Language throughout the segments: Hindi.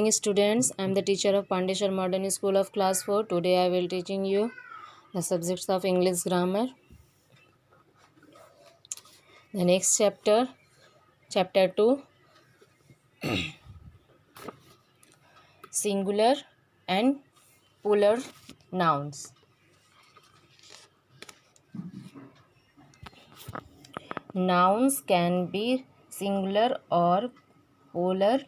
morning students. I am the teacher of Pandeshwar Modern School of class 4. Today I will teaching you the subjects of English grammar. The next chapter 2, singular and plural nouns. Nouns can be singular or plural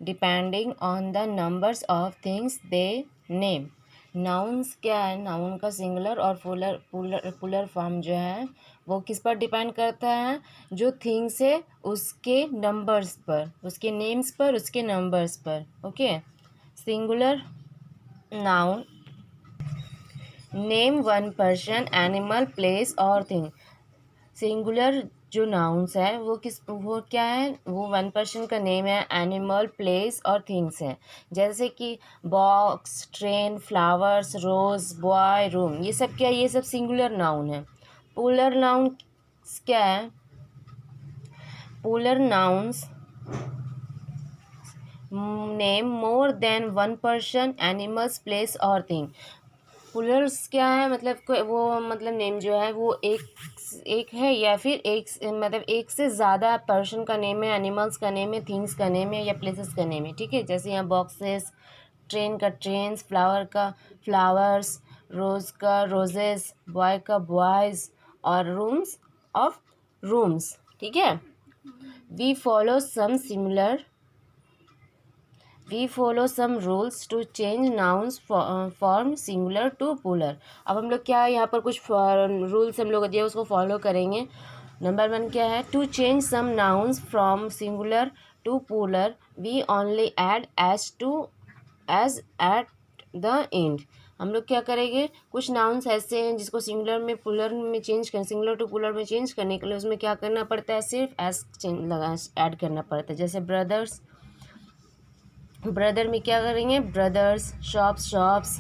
depending on the numbers of things they name. Nouns क्या है, नाउन का सिंगुलर और पुलर फॉर्म जो है वो किस पर डिपेंड करता है, जो थिंग्स है उसके नंबर्स पर, उसके नेम्स पर, उसके नंबर्स पर. Okay. Singular noun name one person, animal, place और थिंग. सिंगुलर जो नाउन्स है वो क्या है, वो वन पर्सन का नेम है, एनिमल, प्लेस और थिंग्स है. जैसे कि बॉक्स, ट्रेन, फ्लावर्स, रोज, बॉय, रूम, ये सब क्या है, ये सब सिंगुलर नाउन है. पुलर नाउन क्या है, puller nouns name more than one person, animals, place और थिंग. पुलर्स क्या है, मतलब नेम जो है वो एक है या फिर एक से ज़्यादा पर्सन का नेम है, एनिमल्स का नेम है, थिंग्स का नेम है या प्लेसेस का नेम है. ठीक है. जैसे यहाँ बॉक्सेस, ट्रेन का ट्रेन्स, फ्लावर का फ्लावर्स, रोज़ का रोजेस, बॉय का बॉयज़ और रूम्स ऑफ रूम्स. ठीक है. We follow some rules to change nouns form singular to plural. अब हम लोग क्या, यहाँ पर कुछ रूल्स हम लोग दिया उसको फॉलो करेंगे. नंबर 1 क्या है, to change some nouns from singular to plural we only add es at the end. हम लोग क्या करेंगे, कुछ नाउन्स ऐसे हैं जिसको सिंगुलर में पुलर में चेंज कर, सिंगुलर टू पुलर में चेंज करने के लिए उसमें क्या करना पड़ता है, सिर्फ एस ऐड करना पड़ता है. जैसे ब्रदर में क्या करेंगे, brothers, shops,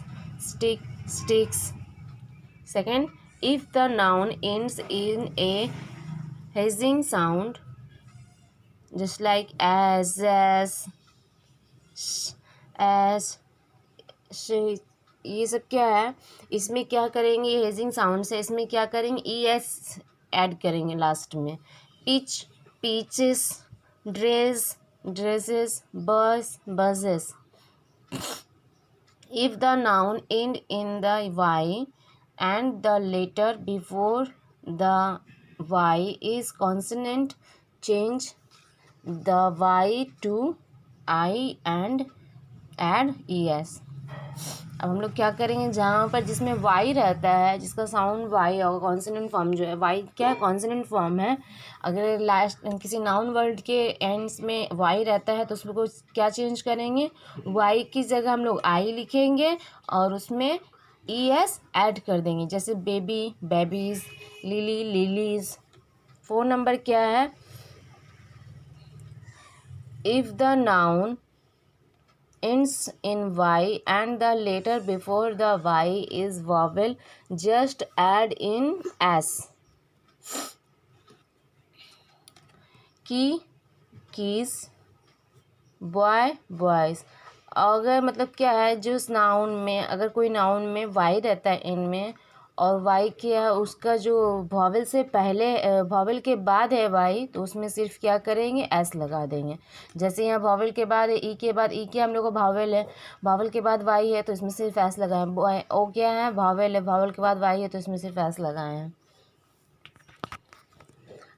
sticks. Second, if the noun ends in a hissing sound just like es ये सब क्या है, इसमें क्या करेंगे, हेजिंग साउंड से इसमें क्या करेंगे, ES ऐड करेंगे लास्ट में. Peaches, dresses, buses. If the noun end in the Y and the letter before the Y is consonant, change the Y to I and add ES. अब हम लोग क्या करेंगे, जहाँ पर जिसमें वाई रहता है, जिसका साउंड वाई होगा, कॉन्सोनेंट फॉर्म जो है, वाई क्या है, कॉन्सोनेंट फॉर्म है. अगर लास्ट किसी नाउन वर्ड के एंड्स में वाई रहता है तो उसमें को क्या चेंज करेंगे, वाई की जगह हम लोग आई लिखेंगे और उसमें ES ऐड कर देंगे. जैसे baby, babies, lily, lilies. 4 number क्या है, if the noun ends in Y and the letter before the Y is vowel, just add in S. keys, boy, boys. अगर क्या है, जो उस नाउन में अगर कोई नाउन में वाई रहता है इनमें और वाई क्या है, उसका जो वॉवल से पहले वॉवल के बाद है वाई, तो उसमें सिर्फ क्या करेंगे, एस लगा देंगे. जैसे यहाँ वॉवल के बाद है, ई के बाद, ई क्या हम लोग को वॉवल है, वॉवल के बाद वाई है तो इसमें सिर्फ एस लगाएं. ओ क्या है, वॉवल है, वॉवल के बाद वाई है तो इसमें सिर्फ एस लगाए हैं.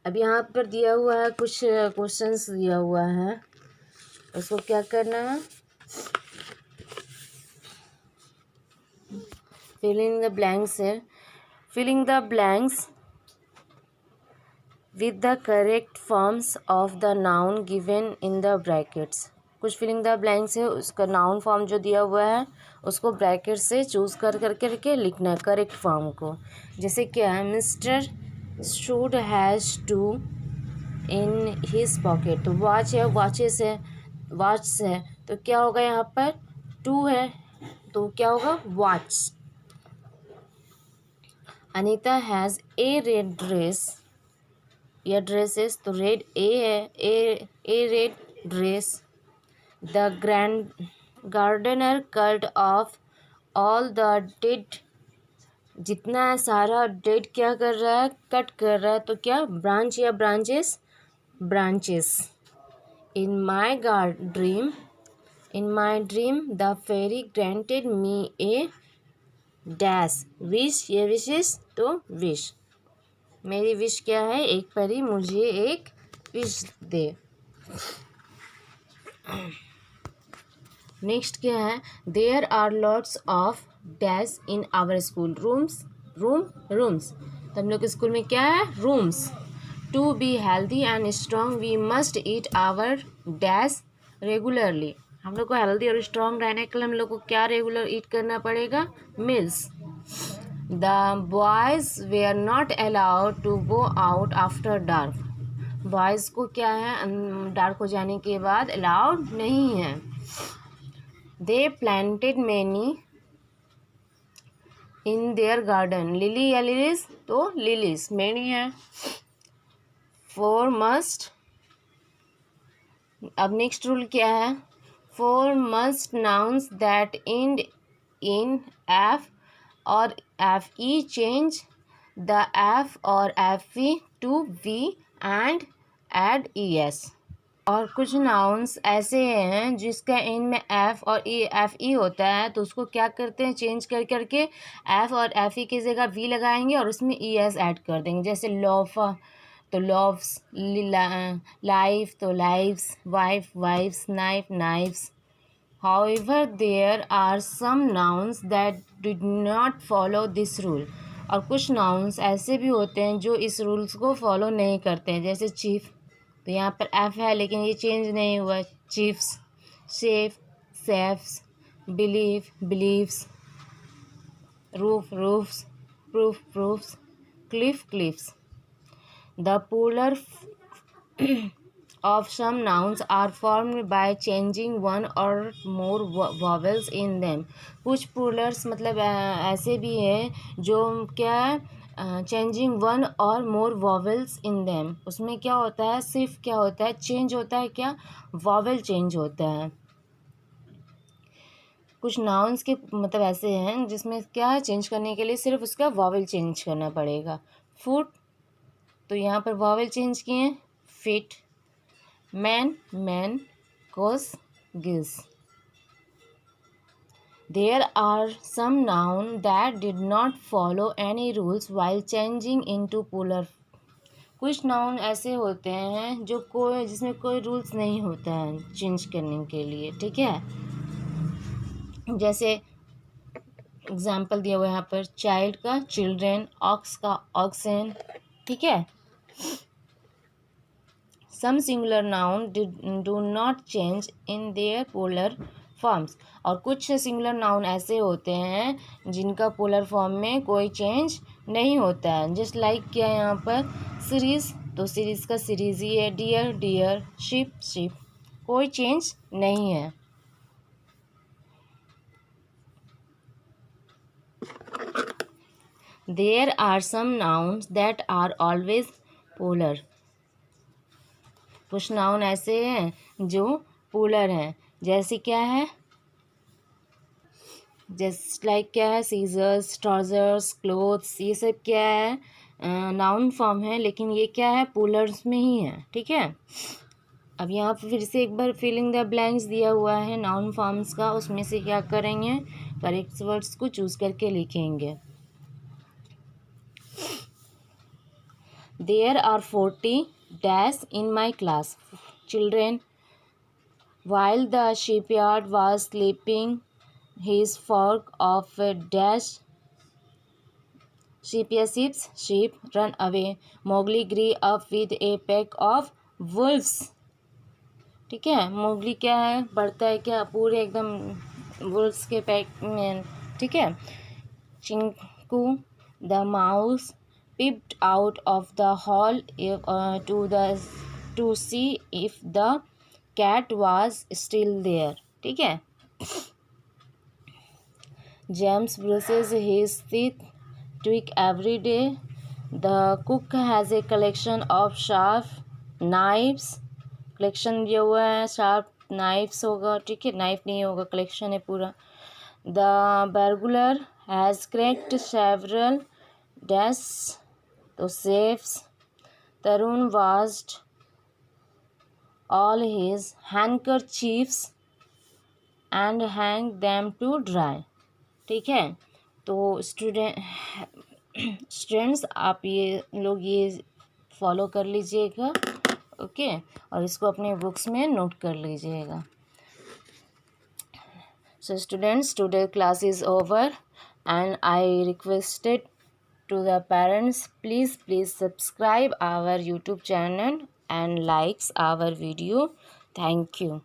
अब यहाँ पर दिया हुआ है, कुछ क्वेश्चंस दिया हुआ है, उसको क्या करना है, filling the blanks with the correct forms of the noun given in the brackets. कुछ फिलिंग द ब्लैंक्स है, उसका नाउन फॉर्म जो दिया हुआ है उसको ब्रैकेट से चूज़ करके लिखना है करेक्ट फॉर्म को. जैसे क्या है, mister should has two in his pocket. तो वॉच है, वॉचेस है, वॉच है, तो क्या होगा, यहाँ पर टू है तो क्या होगा, watch. Anita has a red dress, या ड्रेसेस, तो रेड ए है, a red dress. The gardener cut off all the dead, जितना है सारा डेड क्या कर रहा है, कट कर रहा है, तो क्या ब्रांच या branches, branches. In my dream, in my dream the fairy granted me a dash wish, ये विशेष तो विश, मेरी विश क्या है, एक परी मुझे एक विश दे। नेक्स्ट क्या है, there are lots of dash in our school, rooms, rooms, तो हम लोग के स्कूल में क्या है, rooms. To be healthy and strong we must eat our dash regularly, हम लोग को हेल्दी और स्ट्रॉन्ग रहने के लिए हम लोग को क्या रेगुलर ईट करना पड़ेगा, मील्स। द बॉयज़ वे are not allowed to go out after dark, boys को क्या है, डार्क हो जाने के बाद अलाउड नहीं है। They planted many in their garden, lily या लिलीज, तो लिलीज, मैनी है। फोर मस्ट, अब नेक्स्ट रूल क्या है, for most nouns that end in f और f e change the f और f e to v and add e s, और कुछ नाउन्स ऐसे हैं जिसका एंड में एफ और एफ ई होता है, तो उसको क्या करते हैं, चेंज कर करके एफ और एफ ई की जगह वी लगाएंगे और उसमें ई एस ऐड कर देंगे। जैसे लॉफा तो लॉफ्स, लाइफ तो lives, wife wifes, knife knifes. However, there are some nouns that did not follow this rule, और कुछ नाउन्स ऐसे भी होते हैं जो इस रूल्स को फॉलो नहीं करते हैं। जैसे चीफ, तो यहाँ पर एफ है लेकिन ये चेंज नहीं हुआ, chiefs, safe, safes, believe, believes, roof, roofs, proof, proofs, cliff, cliffs. The polar of some nouns are formed by changing one or more vowels in them, कुछ प्लूरल्स मतलब ऐसे भी हैं जो क्या चेंजिंग वन और मोर वॉवेल्स इन देम, उसमें क्या होता है, सिर्फ क्या होता है, चेंज होता है, क्या वॉवेल चेंज होता है। कुछ नाउन्स के मतलब ऐसे हैं जिसमें क्या है, चेंज करने के लिए सिर्फ उसका वॉवेल चेंज करना पड़ेगा। फुट, तो यहाँ पर वॉवेल चेंज किए हैं, फिट, मैन, मैन, कोस, गिस। There are some nouns that did not follow any rules while changing into plural. कुछ नाउन ऐसे होते हैं जो कोई जिसमें कोई रूल्स नहीं होता है चेंज करने के लिए, ठीक है। जैसे एग्जाम्पल दिया हुआ यहाँ पर, चाइल्ड का चिल्ड्रेन, ऑक्स का ऑक्सन, ठीक है। Some singular noun do not change in their polar forms, और कुछ सिंगुलर नाउन ऐसे होते हैं जिनका पोलर फॉर्म में कोई चेंज नहीं होता है। जस्ट लाइक क्या है यहाँ पर, सीरीज़, तो सीरीज़ का सीरीज़ ही है, डियर, डियर, शिप, शिप, कोई चेंज नहीं है। There are some nouns that are always plural, कुछ नाउन ऐसे हैं जो पोलर हैं, जैसे क्या है, जस्ट लाइक क्या है, सीजर्स, ट्राउजर्स, क्लोथ्स, ये सब क्या है, नाउन फॉर्म है लेकिन ये क्या है, पोलर्स में ही है, ठीक है। अब यहाँ पर फिर से एक बार फिलिंग द ब्लैंक्स दिया हुआ है नाउन फॉर्म्स का, उसमें से क्या करेंगे, करेक्ट वर्ड्स को चूज करके लिखेंगे। There are 40 dash in my class children while the sheepyard was sleeping his fork of dash sheep या sheep, sheep run away, Mowgli grew up with a pack of wolves, ठीक है। मोगली क्या है, बढ़ता है क्या, पूरे एकदम वुल्फ्स के पैक में, ठीक है। Chinku the mouse peeped out of the hall to see if the cat was still there, ठीक है। James brushes his teeth tweak every day. The cook has a collection of sharp knives, collection दिया हुआ है शार्प नाइफ्स होगा, ठीक है, नाइफ नहीं होगा, कलेक्शन है पूरा। The burglar has cracked several desks, तो safes. Tarun washed all his handkerchiefs and hang them to dry, ठीक है। तो स्टूडेंट्स आप ये लोग ये फॉलो कर लीजिएगा, ओके, और इसको अपने बुक्स में नोट कर लीजिएगा। So students, today class is over and I requested to the parents, please subscribe our YouTube channel and likes our video. Thank you.